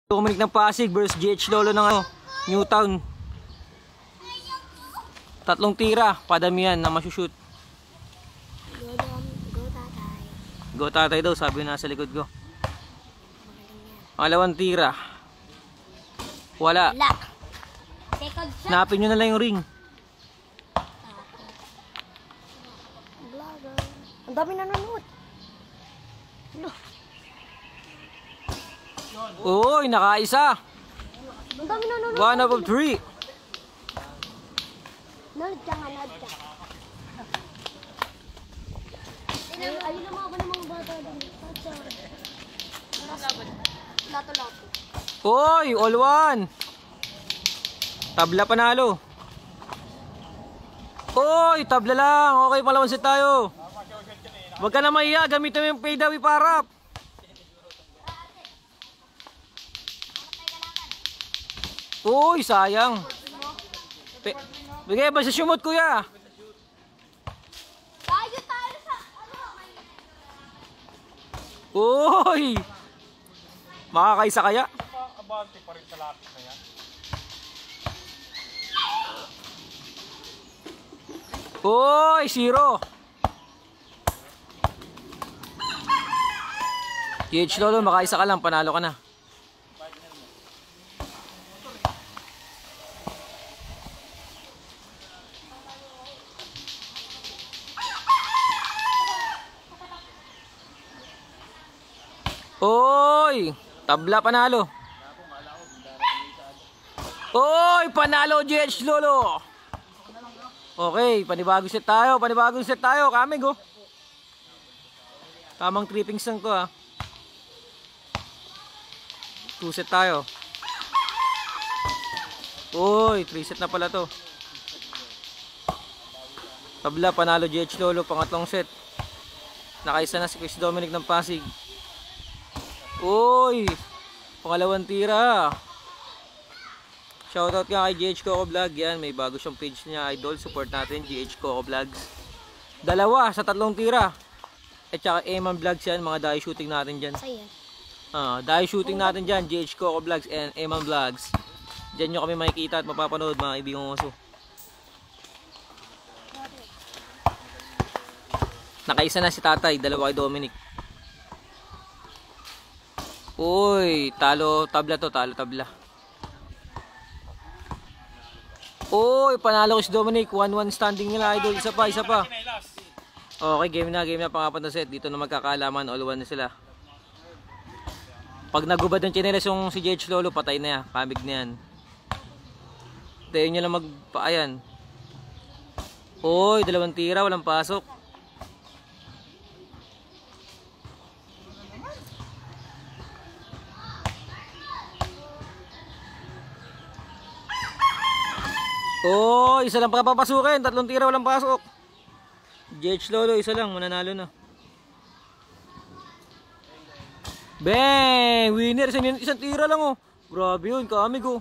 Dominic ng Pasig versus GH Lolo ng Newtown. 3 tira, padamihan na masushoot. Go tatay. Go tatay daw, sabi na sa likod ko. Pangalawang tira. Wala. Second shot. Hanapin nyo na lang yung ring. Vlogger. Ang dami nanonood. Uy, nakaisa. Ang dami nanonood. 1 out of 3. Nanood ka nga, nanood ka. Ayun naman ako ng mga bata. Lato-lato. Uy, all one. Tabla panalo. Uy, tabla lang. Okay, palawan set tayo. Huwag ka na mahiya, gamitin mo yung pay dawi parap. Uy, sayang. Bigay ba sa sumot, kuya? Tayo sa Uy! Makakaisa kaya? Abante pa rin sa lapis na yan. Uy, 0. GH Lolo, makaisa ka lang, panalo ka na. Oy, tabla panalo. Oy, panalo GH Lolo. Okay, panibagong set tayo, kamig oh. Tamang trippings lang to ah. 2 set tayo. Oy, 3 set na pala to. Tabla, panalo GH Lolo, pangatlong set. Nakaisa na si Chris Dominic ng Pasig. Uy, pangalawang tira. Shoutout nga kay GH Coco Vlog. Yan, may bago siyang page niya, idol. Support natin, GH Coco Vlogs. 2 sa 3 tira. At saka Eman Vlogs yan, mga die shooting natin dyan. Die shooting natin dyan, GH Coco Vlogs and Eman Vlogs. Dyan nyo kami makikita at mapapanood, mga kaibigang uso. Nakaisa na si tatay, 2 kay Dominic. Uy, talo tabla to, talo tabla. Uy, panalo ko si Dominic, 1-1 standing nila, idol. Isa pa. Okay, game na, pang-apat na set. Dito na magkakaalaman, all 1 na sila. Pag nagubad ng chinelas yung si GH Lolo, patay na yan, kamig na yan. Tayo nyo lang magpaayan. Uy, 2 tira, walang pasok. Oh, isa lang papapasukin, 3 tira walang pasok. GH Lolo, isa lang, mananalo na. Bang! Winner, isang tira lang oh. Grabe yun, kamig oh.